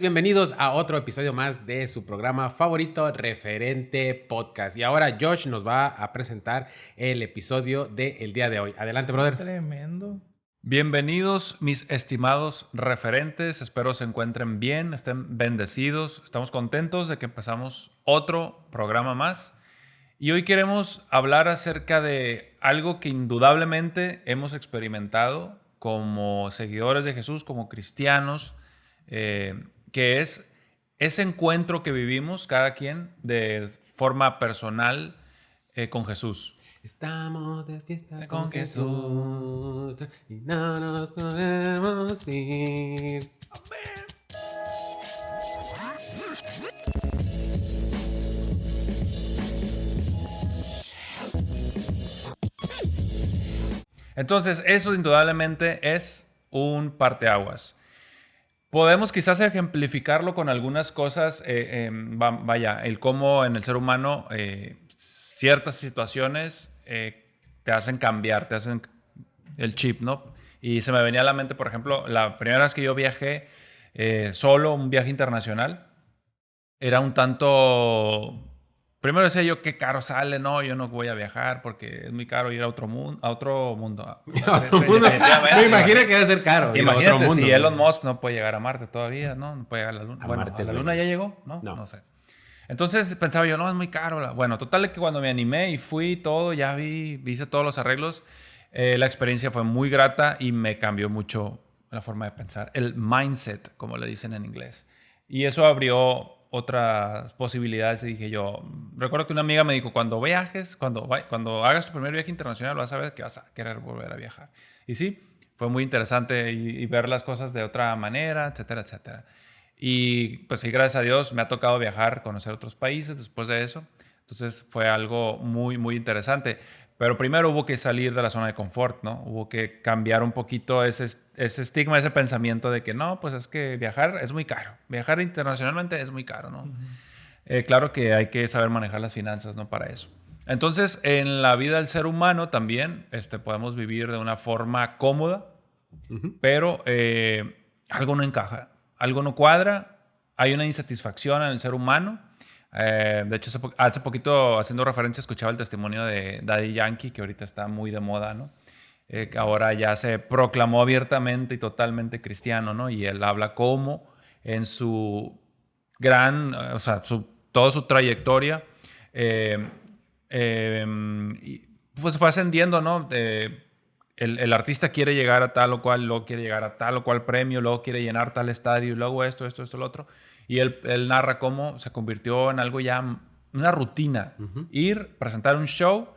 Bienvenidos a otro episodio más de su programa favorito, Referente Podcast. Y ahora Josh nos va a presentar el episodio del día de hoy. Adelante, brother. Tremendo. Bienvenidos, mis estimados referentes. Espero se encuentren bien, estén bendecidos. Estamos contentos de que empezamos otro programa más. Y hoy queremos hablar acerca de algo que indudablemente hemos experimentado como seguidores de Jesús, como cristianos, que es ese encuentro que vivimos cada quien de forma personal con Jesús. Estamos de fiesta Con Jesús y no nos podemos ir. Entonces, eso indudablemente es un parteaguas. Podemos quizás ejemplificarlo con algunas cosas, vaya, el cómo en el ser humano ciertas situaciones te hacen cambiar, te hacen el chip, ¿no? Y se me venía a la mente, por ejemplo, la primera vez que yo viajé solo, un viaje internacional, era un tanto. Primero decía yo, qué caro sale, no, yo no voy a viajar porque es muy caro ir a otro mundo. Me imagino que debe ser caro. Ir a otro Imagínate mundo. si Elon Musk no puede llegar a Marte todavía, ¿no? No puede llegar a la Luna. Bueno, Marte ¿a la no Luna llega. ya llegó? No, No. no sé. Entonces pensaba yo, no, es muy caro. Bueno, total es que cuando me animé y fui todo, ya hice todos los arreglos, la experiencia fue muy grata y me cambió mucho la forma de pensar. El mindset, como le dicen en inglés. Y eso abrió otras posibilidades y dije yo, recuerdo que una amiga me dijo, cuando viajes, cuando hagas tu primer viaje internacional vas a ver que vas a querer volver a viajar. Y sí, fue muy interesante y ver las cosas de otra manera, etcétera, etcétera. Y pues sí, gracias a Dios me ha tocado viajar, conocer otros países después de eso. Entonces fue algo muy, muy interesante. Pero primero hubo que salir de la zona de confort, ¿no? Hubo que cambiar un poquito ese estigma, ese pensamiento de que no, pues es que viajar es muy caro. Viajar internacionalmente es muy caro, ¿no? Claro que hay que saber manejar las finanzas, ¿no? Para eso. Entonces, en la vida del ser humano también podemos vivir de una forma cómoda, pero algo no encaja, algo no cuadra, hay una insatisfacción en el ser humano. De hecho, hace poquito, haciendo referencia, escuchaba el testimonio de Daddy Yankee, que ahorita está muy de moda, ¿no? Que ahora ya se proclamó abiertamente y totalmente cristiano, ¿no? Y él habla cómo en su o sea, toda su trayectoria, eh, y pues fue ascendiendo, ¿no? El artista quiere llegar a tal o cual, luego quiere llegar a tal o cual premio, luego quiere llenar tal estadio, luego esto, lo otro. Y él narra cómo se convirtió en algo ya, una rutina. Ir, presentar un show,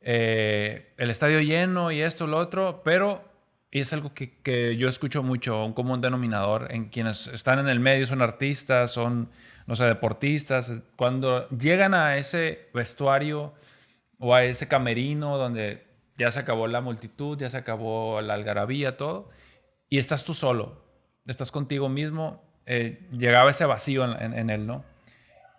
el estadio lleno y esto, lo otro, pero es algo que yo escucho mucho, un común denominador en quienes están en el medio, son artistas, son, no sé, deportistas. Cuando llegan a ese vestuario o a ese camerino donde ya se acabó la multitud, ya se acabó la algarabía, todo, y estás tú solo, estás contigo mismo, llegaba ese vacío en él, ¿no?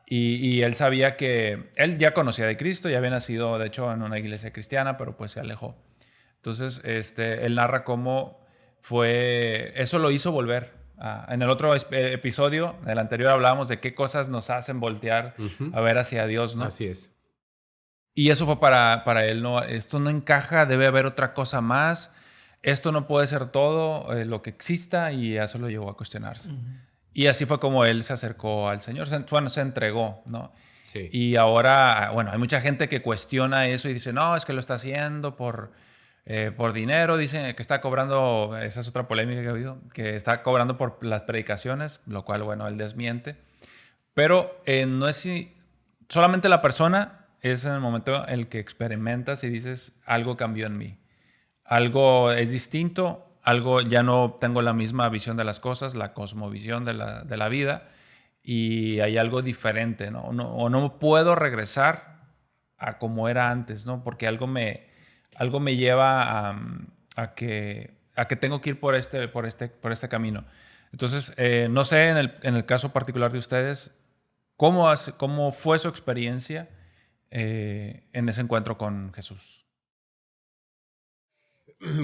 Y él sabía que él ya conocía de Cristo, ya había nacido, de hecho, en una iglesia cristiana, pero pues se alejó. Entonces, él narra cómo eso lo hizo volver. En el otro episodio, en el anterior, hablábamos de qué cosas nos hacen voltear a ver hacia Dios, ¿no? Así es. Y eso fue para él, ¿no? Esto no encaja, debe haber otra cosa más. Esto no puede ser todo lo que exista, y eso lo llevó a cuestionarse. Y así fue como él se acercó al Señor, se entregó, ¿no? Sí. Y ahora, bueno, hay mucha gente que cuestiona eso y dice, no, es que lo está haciendo por dinero. Dicen que está cobrando, esa es otra polémica que ha habido, que está cobrando por las predicaciones, lo cual, bueno, él desmiente. Pero no es solamente la persona, es en el momento en el que experimentas y dices, algo cambió en mí. Algo es distinto, algo ya no tengo la misma visión de las cosas, la cosmovisión de la vida, y hay algo diferente, ¿no? O no puedo regresar a como era antes, ¿no? Porque algo me lleva a que tengo que ir por este camino. Entonces, no sé en el caso particular de ustedes, ¿cómo fue su experiencia en ese encuentro con Jesús?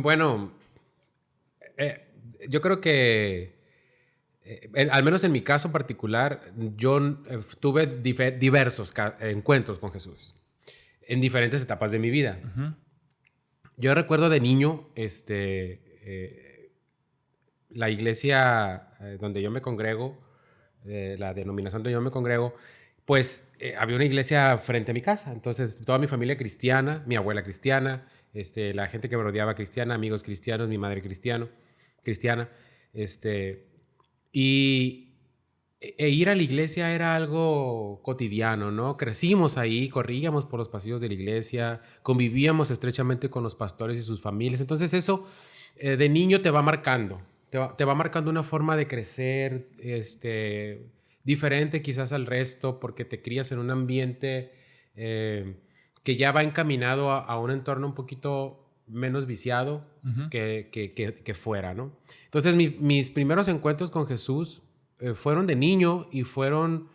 Bueno, yo creo que al menos en mi caso particular, yo tuve diversos encuentros con Jesús en diferentes etapas de mi vida. Yo recuerdo de niño, la iglesia donde yo me congrego, la denominación donde yo me congrego, pues había una iglesia frente a mi casa. Entonces, toda mi familia cristiana, mi abuela cristiana, la gente que me rodeaba cristiana, amigos cristianos, mi madre cristiana, ir a la iglesia era algo cotidiano, ¿no? Crecimos ahí, corríamos por los pasillos de la iglesia, convivíamos estrechamente con los pastores y sus familias. Entonces eso de niño te va marcando, te va marcando una forma de crecer diferente quizás al resto, porque te crías en un ambiente que ya va encaminado a un entorno un poquito menos viciado que fuera, ¿no? Entonces mis primeros encuentros con Jesús fueron de niño y fueron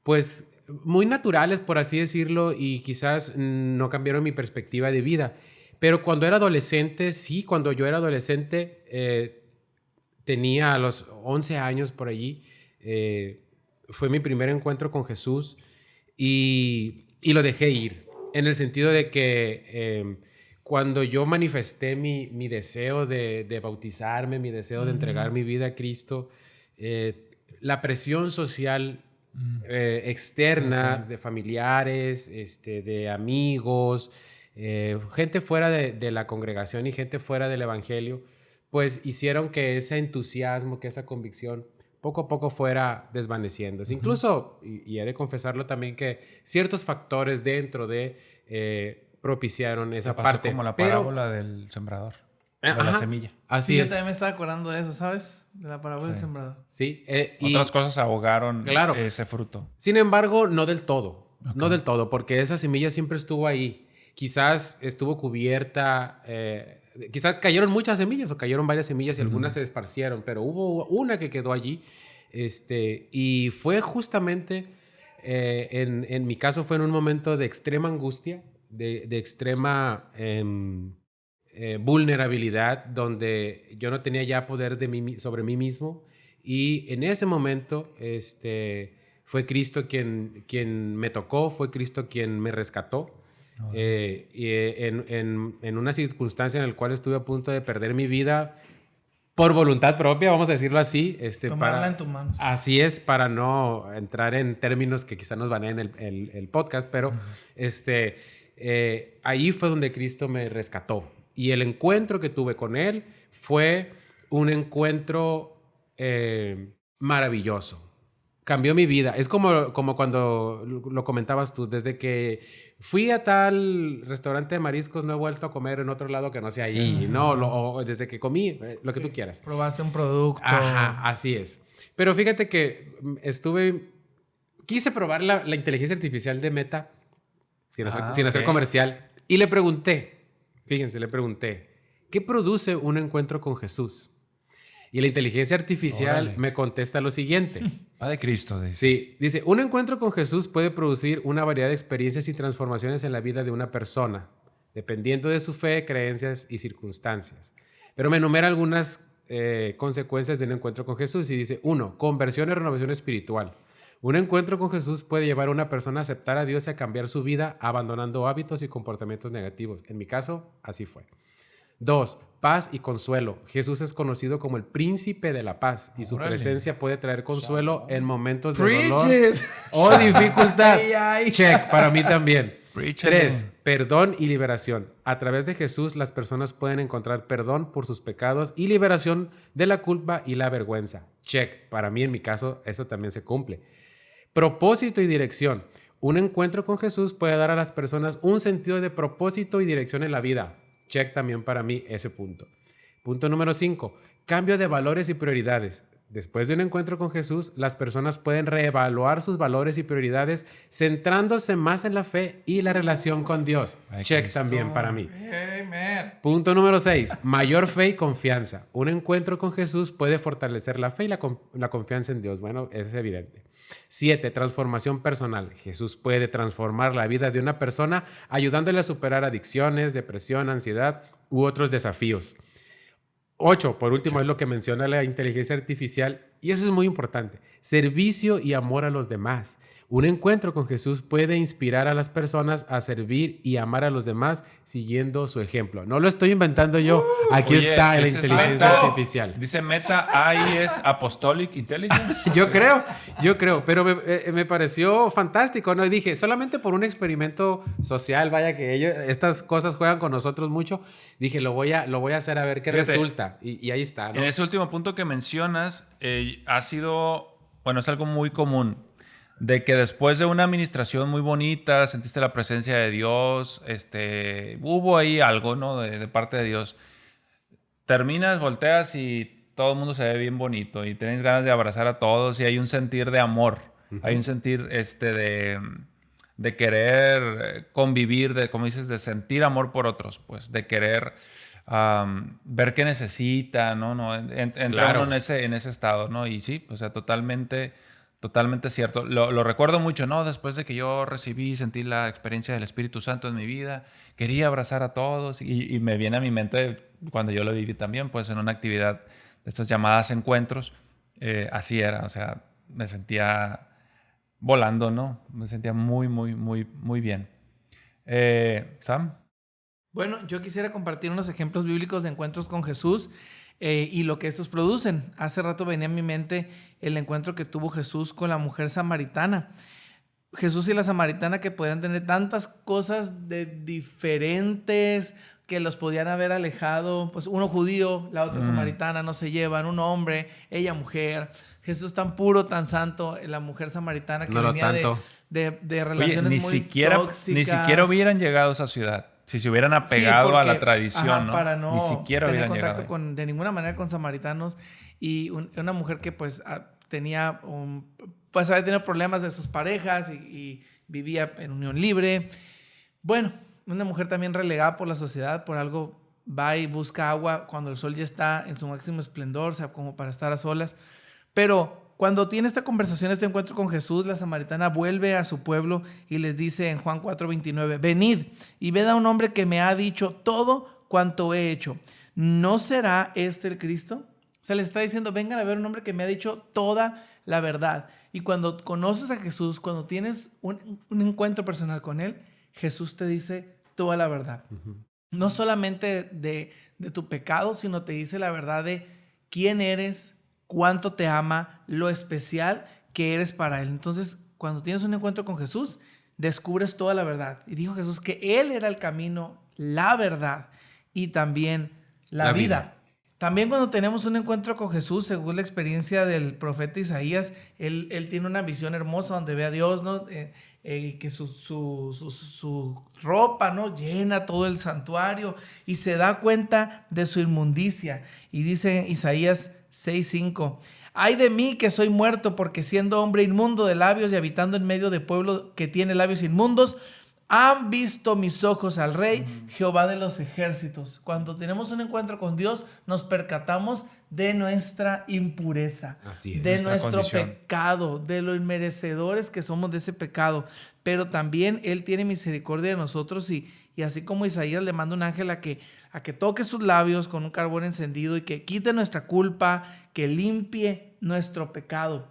pues muy naturales, por así decirlo, y quizás no cambiaron mi perspectiva de vida. Pero cuando era adolescente, cuando yo era adolescente, tenía a los 11 años por allí, fue mi primer encuentro con Jesús y lo dejé ir, en el sentido de que cuando yo manifesté mi deseo de bautizarme, mi deseo de entregar mi vida a Cristo, la presión social externa de familiares, de amigos, gente fuera de la congregación y gente fuera del evangelio, pues hicieron que ese entusiasmo, que esa convicción poco a poco fuera desvaneciéndose. Incluso, y he de confesarlo también, que ciertos factores dentro de propiciaron esa parte. Como la parábola del sembrador, de la semilla. Así sí, es. Yo también me estaba acordando de eso, ¿sabes? De la parábola del sembrador. Sí. Otras cosas ahogaron ese fruto. Sin embargo, no del todo. Okay. No del todo, porque esa semilla siempre estuvo ahí. Quizás estuvo cubierta, quizás cayeron muchas semillas o cayeron varias semillas y algunas se esparcieron, pero hubo una que quedó allí. Y fue justamente, en mi caso, fue en un momento de extrema angustia, de extrema vulnerabilidad, donde yo no tenía ya poder sobre mí mismo, y en ese momento fue Cristo quien me tocó, fue Cristo quien me rescató. Y en una circunstancia en la cual estuve a punto de perder mi vida por voluntad propia, vamos a decirlo así. Tomarla en tus manos. Así es, para no entrar en términos que quizás nos baneen el podcast, pero ahí fue donde Cristo me rescató. Y el encuentro que tuve con Él fue un encuentro maravilloso. Cambió mi vida. Es como cuando lo comentabas tú, desde que fui a tal restaurante de mariscos no he vuelto a comer en otro lado que no sea allí, o desde que comí, lo que tú quieras. Probaste un producto. Ajá, así es. Pero fíjate que quise probar la inteligencia artificial de Meta sin hacer comercial, y le pregunté, ¿qué produce un encuentro con Jesús? Y la inteligencia artificial me contesta lo siguiente. Va de Cristo. Sí, dice, un encuentro con Jesús puede producir una variedad de experiencias y transformaciones en la vida de una persona, dependiendo de su fe, creencias y circunstancias. Pero me enumera algunas consecuencias de un encuentro con Jesús y dice, 1, conversión y renovación espiritual. Un encuentro con Jesús puede llevar a una persona a aceptar a Dios y a cambiar su vida, abandonando hábitos y comportamientos negativos. En mi caso, así fue. 2, paz y consuelo. Jesús es conocido como el príncipe de la paz y su presencia puede traer consuelo en momentos de dolor o dificultad. Check, para mí también. 3, perdón y liberación. A través de Jesús las personas pueden encontrar perdón por sus pecados y liberación de la culpa y la vergüenza. Check, para mí en mi caso eso también se cumple. Propósito y dirección. Un encuentro con Jesús puede dar a las personas un sentido de propósito y dirección en la vida. Check también para mí ese punto. Punto número 5. Cambio de valores y prioridades. Después de un encuentro con Jesús, las personas pueden reevaluar sus valores y prioridades centrándose más en la fe y la relación con Dios. Check también para mí. Punto número 6. Mayor fe y confianza. Un encuentro con Jesús puede fortalecer la fe y la confianza en Dios. Bueno, es evidente. 7. Transformación personal. Jesús puede transformar la vida de una persona ayudándole a superar adicciones, depresión, ansiedad u otros desafíos. 8, por último, es lo que menciona la inteligencia artificial, y eso es muy importante. Servicio y amor a los demás. Un encuentro con Jesús puede inspirar a las personas a servir y amar a los demás siguiendo su ejemplo. No lo estoy inventando yo. Aquí Oye, está la ese es inteligencia Meta. artificial. Dice Meta, ahí es Apostolic Intelligence. Yo creo, pero me pareció fantástico, ¿no? Y dije, solamente por un experimento social, vaya que estas cosas juegan con nosotros mucho, dije, lo voy a hacer a ver qué Fíjate, resulta. Y ahí está, ¿no? En ese último punto que mencionas, ha sido, bueno, es algo muy común, de que después de una administración muy bonita, sentiste la presencia de Dios, hubo ahí algo, ¿no? De parte de Dios. Terminas, volteas y todo el mundo se ve bien bonito y tienes ganas de abrazar a todos y hay un sentir de amor, hay un sentir de querer convivir, de, como dices, de sentir amor por otros, pues, de querer ver qué necesita, ¿no? Entrar Claro. uno en ese estado, ¿no? Y sí, o sea, totalmente cierto. Lo recuerdo mucho, ¿no? Después de que yo recibí y sentí la experiencia del Espíritu Santo en mi vida, quería abrazar a todos y me viene a mi mente cuando yo lo viví también, pues en una actividad de estas llamadas encuentros, así era, o sea, me sentía volando, ¿no? Me sentía muy, muy, muy, muy bien. Sam. Bueno, yo quisiera compartir unos ejemplos bíblicos de encuentros con Jesús y lo que estos producen. Hace rato venía a mi mente el encuentro que tuvo Jesús con la mujer samaritana. Jesús y la samaritana, que podían tener tantas cosas de diferentes que los podían haber alejado, pues uno judío, la otra samaritana, no se llevan, un hombre, ella mujer, Jesús tan puro, tan santo, la mujer samaritana que No lo venía tanto. de relaciones Oye, muy tóxicas. ni siquiera hubieran llegado a esa ciudad. Si se hubieran apegado a la tradición, ¿no? Para no ni siquiera tener hubieran contacto llegado. de ninguna manera con samaritanos. Y una mujer que pues tenía pues había tenido problemas de sus parejas y vivía en unión libre. Bueno, una mujer también relegada por la sociedad, por algo va y busca agua cuando el sol ya está en su máximo esplendor, o sea, como para estar a solas. Pero cuando tiene esta conversación, este encuentro con Jesús, la samaritana vuelve a su pueblo y les dice en Juan 4:29, venid y ved a un hombre que me ha dicho todo cuanto he hecho. ¿No será este el Cristo? O sea, les está diciendo, vengan a ver un hombre que me ha dicho toda la verdad. Y cuando conoces a Jesús, cuando tienes un encuentro personal con Él, Jesús te dice toda la verdad. No solamente de tu pecado, sino te dice la verdad de quién eres, cuánto te ama, lo especial que eres para Él. Entonces, cuando tienes un encuentro con Jesús, descubres toda la verdad. Y dijo Jesús que Él era el camino, la verdad y también la vida. También cuando tenemos un encuentro con Jesús, según la experiencia del profeta Isaías, él tiene una visión hermosa donde ve a Dios, ¿no? Que su ropa, ¿no? Llena todo el santuario y se da cuenta de su inmundicia. Y dice Isaías 6:5, ay de mí que soy muerto, porque siendo hombre inmundo de labios y habitando en medio de pueblo que tiene labios inmundos, han visto mis ojos al Rey, Jehová de los ejércitos. Cuando tenemos un encuentro con Dios, nos percatamos de nuestra impureza, Así es, de nuestra nuestro condición. pecado, de lo inmerecedores que somos de ese pecado. Pero también Él tiene misericordia de nosotros y así como Isaías le manda un ángel a que toque sus labios con un carbón encendido y que quite nuestra culpa, que limpie nuestro pecado.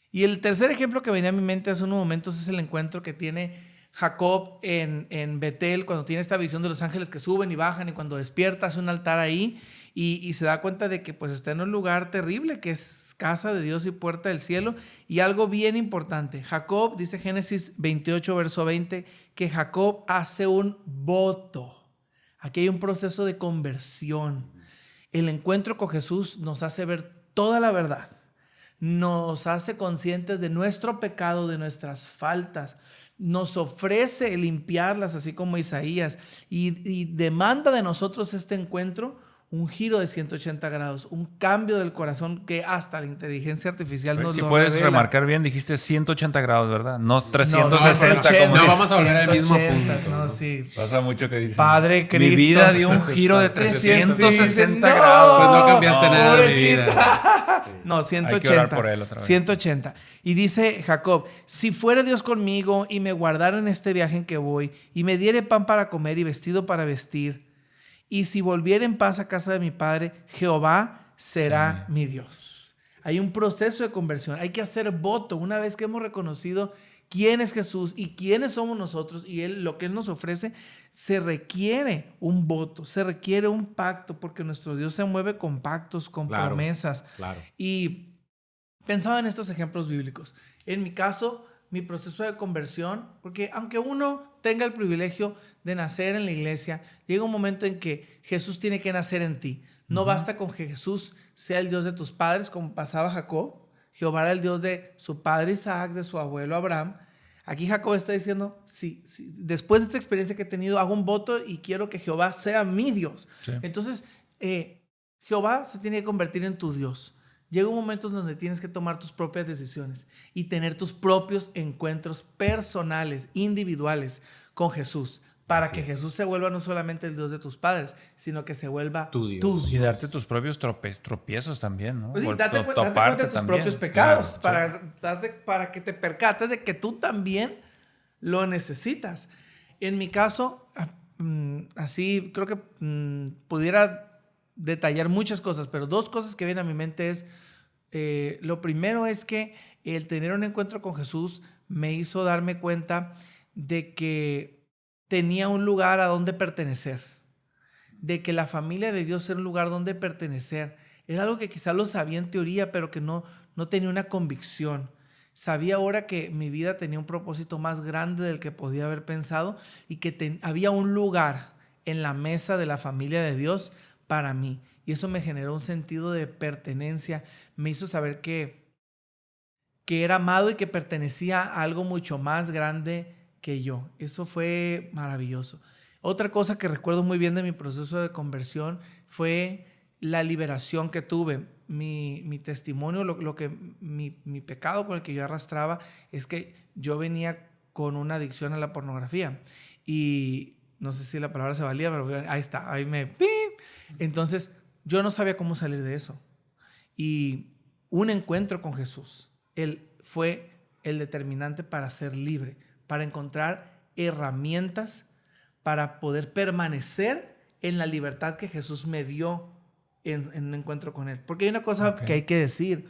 Y el tercer ejemplo que venía a mi mente hace unos momentos es el encuentro que tiene Jacob en Betel, cuando tiene esta visión de los ángeles que suben y bajan, y cuando despierta hace un altar ahí y se da cuenta de que pues está en un lugar terrible que es casa de Dios y puerta del cielo. Y algo bien importante, Jacob, dice Génesis 28 verso 20, que Jacob hace un voto. Aquí hay un proceso de conversión. El encuentro con Jesús nos hace ver toda la verdad, nos hace conscientes de nuestro pecado, de nuestras faltas, nos ofrece limpiarlas, así como Isaías, y demanda de nosotros este encuentro un giro de 180 grados, un cambio del corazón que hasta la inteligencia artificial nos Si lo puedes revela. remarcar bien, dijiste 180 grados, ¿verdad? No 360 180, como No, dices. vamos a volver al mismo 180, punto, no, ¿no? sí. Pasa mucho que dices. Padre Cristo. Mi vida dio un giro de 360 No. grados. Pues no cambiaste nada de mi pobrecita. vida. No, Hay que 180. orar por él otra vez. 180. Y dice Jacob, si fuere Dios conmigo y me guardara en este viaje en que voy y me diere pan para comer y vestido para vestir Y si volviera en paz a casa de mi padre, Jehová será mi Dios. Hay un proceso de conversión. Hay que hacer voto. Una vez que hemos reconocido quién es Jesús y quiénes somos nosotros y lo que Él nos ofrece, se requiere un voto, se requiere un pacto, porque nuestro Dios se mueve con pactos, con promesas. Claro. Y pensaba en estos ejemplos bíblicos. En mi caso, mi proceso de conversión, porque aunque uno tenga el privilegio de nacer en la iglesia, llega un momento en que Jesús tiene que nacer en ti. No basta con que Jesús sea el Dios de tus padres, como pasaba Jacob. Jehová era el Dios de su padre Isaac, de su abuelo Abraham. Aquí Jacob está diciendo, sí, después de esta experiencia que he tenido, hago un voto y quiero que Jehová sea mi Dios. Sí. Entonces, Jehová se tiene que convertir en tu Dios. Llega un momento en donde tienes que tomar tus propias decisiones y tener tus propios encuentros personales, individuales con Jesús, para que Jesús se vuelva no solamente el Dios de tus padres, sino que se vuelva tu Dios. Y darte tus propios tropiezos también, ¿no? Pues sí, date cuenta de tus propios pecados, claro, para que te percates de que tú también lo necesitas. En mi caso, así creo que pudiera detallar muchas cosas, pero dos cosas que vienen a mi mente es, lo primero es que el tener un encuentro con Jesús me hizo darme cuenta de que tenía un lugar a donde pertenecer, de que la familia de Dios era un lugar donde pertenecer. Era algo que quizás lo sabía en teoría, pero que no tenía una convicción. Sabía ahora que mi vida tenía un propósito más grande del que podía haber pensado y que había un lugar en la mesa de la familia de Dios para mí. Y eso me generó un sentido de pertenencia. Me hizo saber que era amado y que pertenecía a algo mucho más grande que yo. Eso fue maravilloso. Otra cosa que recuerdo muy bien de mi proceso de conversión fue la liberación que tuve. Mi testimonio, mi pecado con el que yo arrastraba es que yo venía con una adicción a la pornografía. Y no sé si la palabra se valía, pero ahí está, ahí me... ¡pip! Entonces, yo no sabía cómo salir de eso. Y un encuentro con Jesús, Él fue el determinante para ser libre, para encontrar herramientas para poder permanecer en la libertad que Jesús me dio en un encuentro con Él. Porque hay una cosa que hay que decir.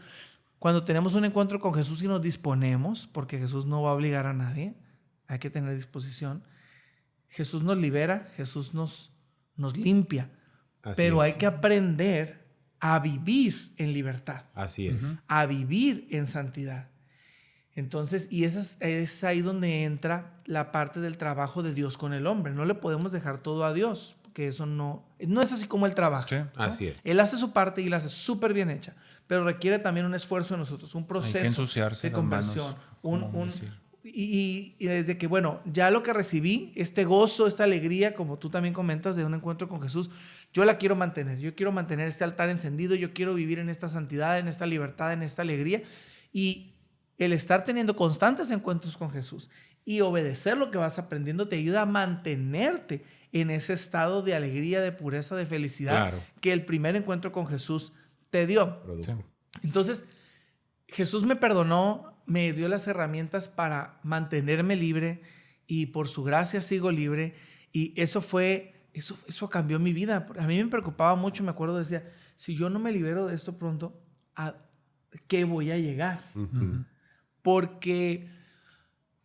Cuando tenemos un encuentro con Jesús y nos disponemos, porque Jesús no va a obligar a nadie, hay que tener disposición. Jesús nos libera, Jesús nos limpia. Pero hay que aprender a vivir en libertad. Así es. A vivir en santidad. Entonces, y es ahí donde entra la parte del trabajo de Dios con el hombre. No le podemos dejar todo a Dios, porque eso no es así como Él trabaja. Sí, ¿no? Así es. Él hace su parte y la hace súper bien hecha, pero requiere también un esfuerzo de nosotros, un proceso de conversión. Y desde que, bueno, ya lo que recibí, este gozo, esta alegría, como tú también comentas, de un encuentro con Jesús, yo la quiero mantener. Yo quiero mantener este altar encendido, yo quiero vivir en esta santidad, en esta libertad, en esta alegría. Y el estar teniendo constantes encuentros con Jesús y obedecer lo que vas aprendiendo te ayuda a mantenerte en ese estado de alegría, de pureza, de felicidad que el primer encuentro con Jesús te dio. Sí. Entonces, Jesús me perdonó, me dio las herramientas para mantenerme libre y por su gracia sigo libre. Y eso cambió mi vida. A mí me preocupaba mucho, me acuerdo, decía, si yo no me libero de esto pronto, ¿a qué voy a llegar? Uh-huh. Porque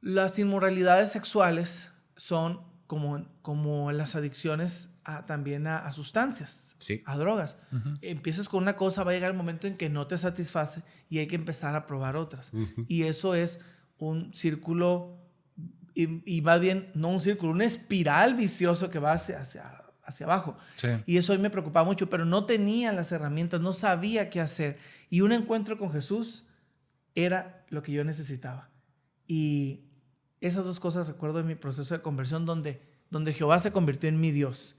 las inmoralidades sexuales son como las adicciones también a sustancias, a drogas. Uh-huh. Empiezas con una cosa, va a llegar el momento en que no te satisface y hay que empezar a probar otras. Uh-huh. Y eso es un círculo, y más bien, no un círculo, una espiral vicioso que va hacia abajo. Sí. Y eso a mí me preocupaba mucho, pero no tenía las herramientas, no sabía qué hacer. Y un encuentro con Jesús era lo que yo necesitaba. Y esas dos cosas recuerdo en mi proceso de conversión donde Jehová se convirtió en mi Dios.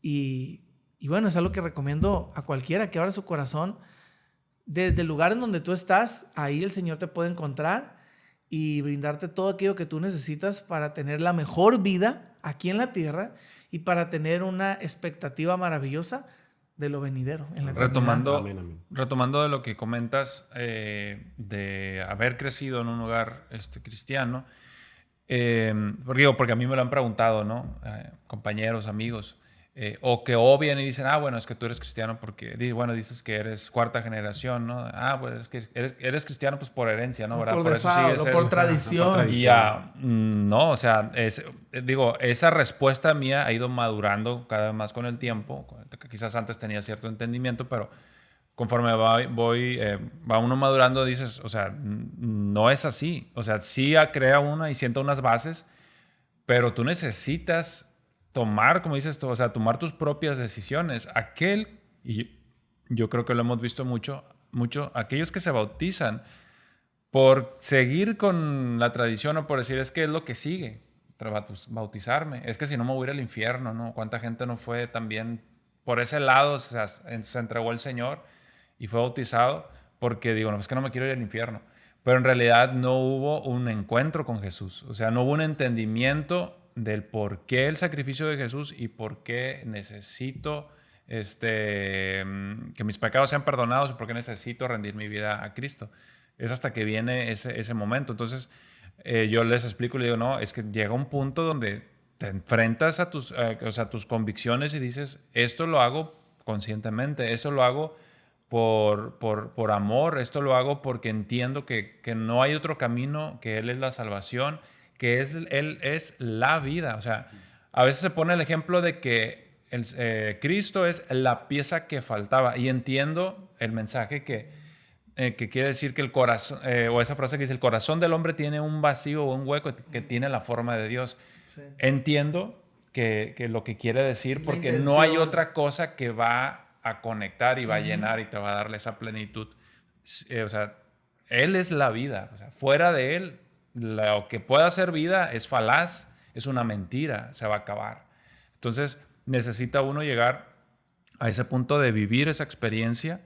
Y bueno, es algo que recomiendo a cualquiera que abra su corazón. Desde el lugar en donde tú estás, ahí el Señor te puede encontrar y brindarte todo aquello que tú necesitas para tener la mejor vida aquí en la tierra y para tener una expectativa maravillosa de lo venidero. En la retomando de lo que comentas de haber crecido en un hogar cristiano, porque a mí me lo han preguntado, ¿no? Compañeros, amigos, o que obvian y dicen, bueno, es que tú eres cristiano porque, bueno, dices que eres cuarta generación, ¿no? Bueno, es que eres cristiano pues por herencia, ¿no? ¿Verdad? Por Por eso default, sigues o eso. por tradición. Por Y tradición. no, o sea, esa respuesta mía ha ido madurando cada vez más con el tiempo. Quizás antes tenía cierto entendimiento, pero conforme va uno madurando, dices, o sea, no es así. O sea, sí crea una y sienta unas bases, pero tú necesitas tomar, como dices tú, o sea, tomar tus propias decisiones. Y yo creo que lo hemos visto mucho, aquellos que se bautizan por seguir con la tradición o por decir, es que es lo que sigue, bautizarme. Es que si no me voy a ir al infierno, ¿no? ¿Cuánta gente no fue también por ese lado, o sea, se entregó al Señor y fue bautizado porque digo, no, es que no me quiero ir al infierno. Pero en realidad no hubo un encuentro con Jesús. O sea, no hubo un entendimiento del por qué el sacrificio de Jesús y por qué necesito que mis pecados sean perdonados y por qué necesito rendir mi vida a Cristo. Es hasta que viene ese momento. Entonces, yo les explico y les digo, no, es que llega un punto donde te enfrentas a tus convicciones y dices, esto lo hago conscientemente, esto lo hago por amor, esto lo hago porque entiendo que no hay otro camino, que Él es la salvación, que Él es la vida. O sea, a veces se pone el ejemplo de que Cristo es la pieza que faltaba y entiendo el mensaje que quiere decir que el corazón, o esa frase que dice, el corazón del hombre tiene un vacío o un hueco que tiene la forma de Dios. Sí. Entiendo que lo que quiere decir, La porque intención. no hay otra cosa que va a conectar y va a llenar y te va a darle esa plenitud. O sea, Él es la vida. O sea, fuera de Él, lo que pueda ser vida es falaz, es una mentira, se va a acabar. Entonces, necesita uno llegar a ese punto de vivir esa experiencia,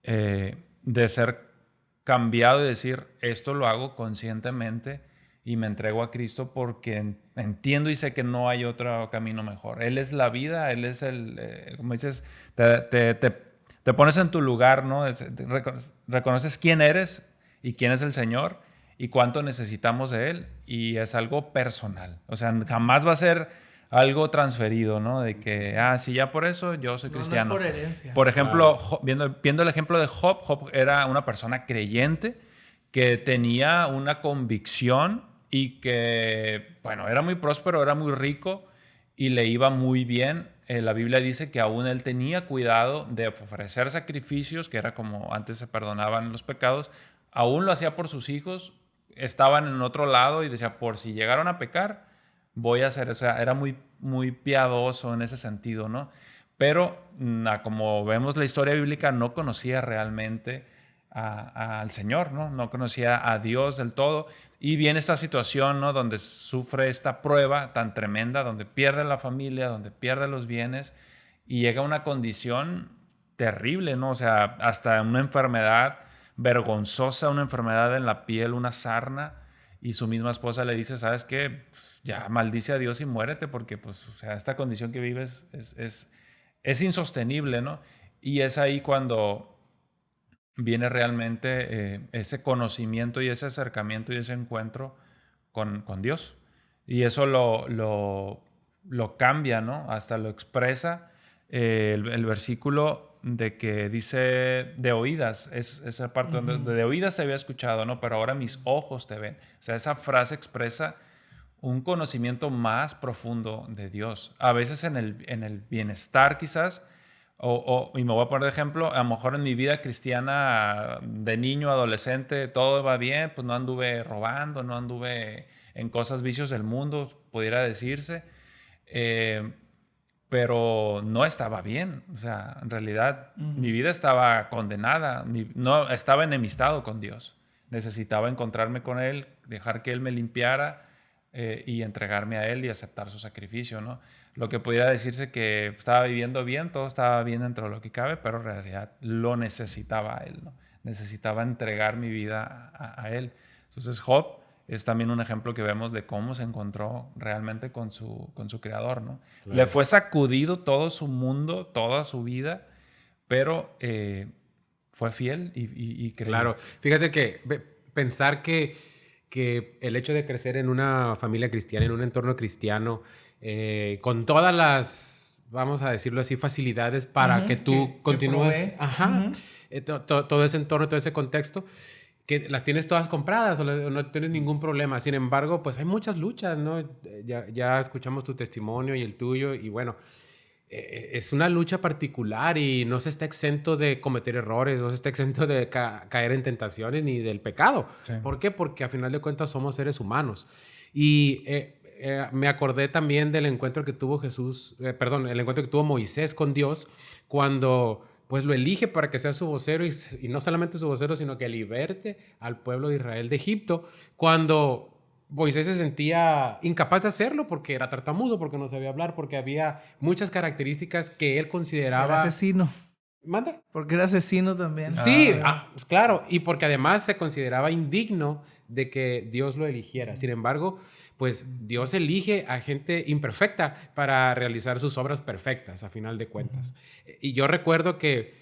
de ser cambiado y decir, esto lo hago conscientemente y me entrego a Cristo porque entiendo y sé que no hay otro camino mejor. Él es la vida, Él es como dices, te pones en tu lugar, ¿no? Reconoces quién eres y quién es el Señor y cuánto necesitamos de Él, y es algo personal. O sea, jamás va a ser algo transferido, ¿no? De que, sí, ya por eso yo soy cristiano. No es por herencia. Por ejemplo, viendo el ejemplo de Job era una persona creyente que tenía una convicción y que, bueno, era muy próspero, era muy rico y le iba muy bien. La Biblia dice que aún él tenía cuidado de ofrecer sacrificios, que era como antes se perdonaban los pecados, aún lo hacía por sus hijos, estaban en otro lado y decía, por si llegaron a pecar, voy a hacer, o sea, era muy, muy piadoso en ese sentido, ¿no? Pero como vemos la historia bíblica, no conocía realmente al Señor, ¿no? No conocía a Dios del todo. Y viene esta situación, ¿no? Donde sufre esta prueba tan tremenda, donde pierde la familia, donde pierde los bienes y llega a una condición terrible, ¿no? O sea, hasta una enfermedad vergonzosa, una enfermedad en la piel, una sarna, y su misma esposa le dice, ¿sabes qué? Pues ya maldice a Dios y muérete porque, pues, o sea, esta condición que vives es insostenible, ¿no? Y es ahí cuando viene realmente ese conocimiento y ese acercamiento y ese encuentro con Dios. Y eso lo cambia, ¿no? Hasta lo expresa el versículo de que dice de oídas, es esa parte donde de oídas te había escuchado, ¿no? Pero ahora mis ojos te ven. O sea, esa frase expresa un conocimiento más profundo de Dios. A veces en el bienestar quizás, y me voy a poner de ejemplo, a lo mejor en mi vida cristiana de niño, adolescente, todo va bien, pues no anduve robando, no anduve en cosas, vicios del mundo, pudiera decirse, pero no estaba bien. O sea, en realidad mi vida estaba condenada, no estaba enemistado con Dios. Necesitaba encontrarme con Él, dejar que Él me limpiara y entregarme a Él y aceptar su sacrificio, ¿no? Lo que pudiera decirse que estaba viviendo bien, todo estaba bien dentro de lo que cabe, pero en realidad lo necesitaba a Él, ¿no? Necesitaba entregar mi vida a Él. Entonces Job es también un ejemplo que vemos de cómo se encontró realmente con su creador, ¿no? Claro. Le fue sacudido todo su mundo, toda su vida, pero fue fiel y creyó. Claro, fíjate que pensar que el hecho de crecer en una familia cristiana, en un entorno cristiano, con todas las vamos a decirlo así, facilidades para que tú que continúes. provee. Ajá. Todo ese entorno, todo ese contexto, que las tienes todas compradas o no tienes ningún problema. Sin embargo, pues hay muchas luchas, ¿no? Ya escuchamos tu testimonio y el tuyo, y bueno, es una lucha particular y no se está exento de cometer errores, no se está exento de caer en tentaciones ni del pecado. Sí. ¿Por qué? Porque a final de cuentas somos seres humanos. Y me acordé también del encuentro que tuvo el encuentro que tuvo Moisés con Dios cuando pues lo elige para que sea su vocero y no solamente su vocero, sino que liberte al pueblo de Israel de Egipto, cuando Moisés se sentía incapaz de hacerlo porque era tartamudo, porque no sabía hablar, porque había muchas características que él consideraba... Era asesino. ¿Manda? Porque era asesino también. Sí, pues claro, y porque además se consideraba indigno de que Dios lo eligiera. Sin embargo, pues Dios elige a gente imperfecta para realizar sus obras perfectas, a final de cuentas. Y yo recuerdo que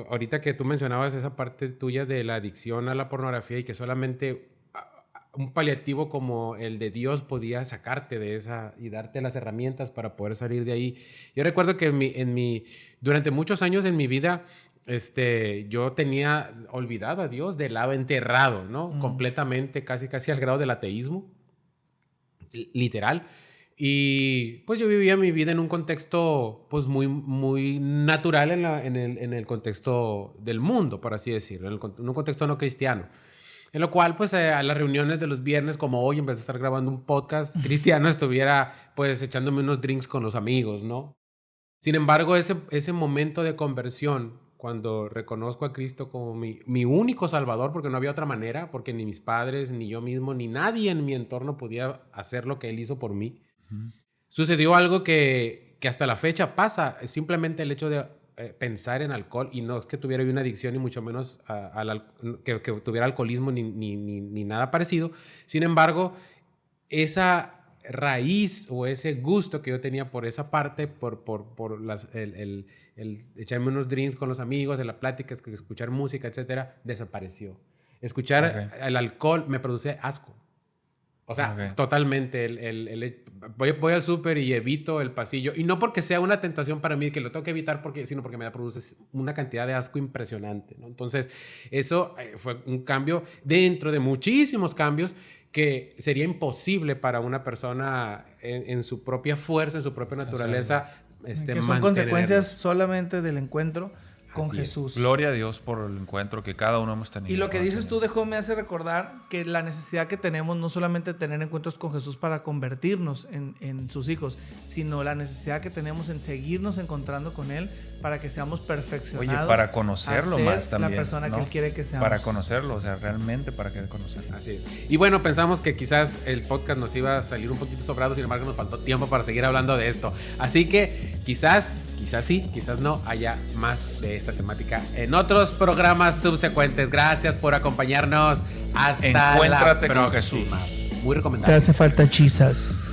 ahorita que tú mencionabas esa parte tuya de la adicción a la pornografía y que solamente un paliativo como el de Dios podía sacarte de esa y darte las herramientas para poder salir de ahí. Yo recuerdo que durante muchos años en mi vida, yo tenía olvidado a Dios de lado, enterrado, ¿no? Completamente, casi al grado del ateísmo, literal. Y pues yo vivía mi vida en un contexto pues muy natural en el contexto del mundo, por así decirlo, en un contexto no cristiano. En lo cual, pues, a las reuniones de los viernes, como hoy, en vez de estar grabando un podcast cristiano, estuviera, pues, echándome unos drinks con los amigos, ¿no? Sin embargo, ese momento de conversión, cuando reconozco a Cristo como mi único salvador, porque no había otra manera, porque ni mis padres, ni yo mismo, ni nadie en mi entorno podía hacer lo que Él hizo por mí, sucedió algo que hasta la fecha pasa. Es simplemente el hecho de pensar en alcohol, y no es que tuviera una adicción ni mucho menos que tuviera alcoholismo ni nada parecido. Sin embargo, esa raíz o ese gusto que yo tenía por esa parte, por el echarme unos drinks con los amigos, de la plática, escuchar música, etcétera, desapareció. Escuchar el alcohol me produce asco. O sea, totalmente. Voy al súper y evito el pasillo. Y no porque sea una tentación para mí, que lo tengo que evitar, sino porque me produce una cantidad de asco impresionante, ¿no? Entonces, eso fue un cambio dentro de muchísimos cambios que sería imposible para una persona en su propia fuerza, en su propia naturaleza. Que son consecuencias solamente del encuentro con Jesús. Gloria a Dios por el encuentro que cada uno hemos tenido. Y lo que dices tú, me hace recordar que la necesidad que tenemos no solamente tener encuentros con Jesús para convertirnos en sus hijos, sino la necesidad que tenemos en seguirnos encontrando con Él para que seamos perfeccionados. Oye, para conocerlo más también. La persona, ¿no?, que Él quiere que seamos. Para conocerlo, o sea, realmente para querer conocerlo. Así es. Y bueno, pensamos que quizás el podcast nos iba a salir un poquito sobrado, sin embargo nos faltó tiempo para seguir hablando de esto. Así que quizás sí, quizás no, haya más de esta temática en otros programas subsecuentes. Gracias por acompañarnos. Hasta Encuéntrate la con próxima. Jesús. Muy recomendable. Te hace falta chisas.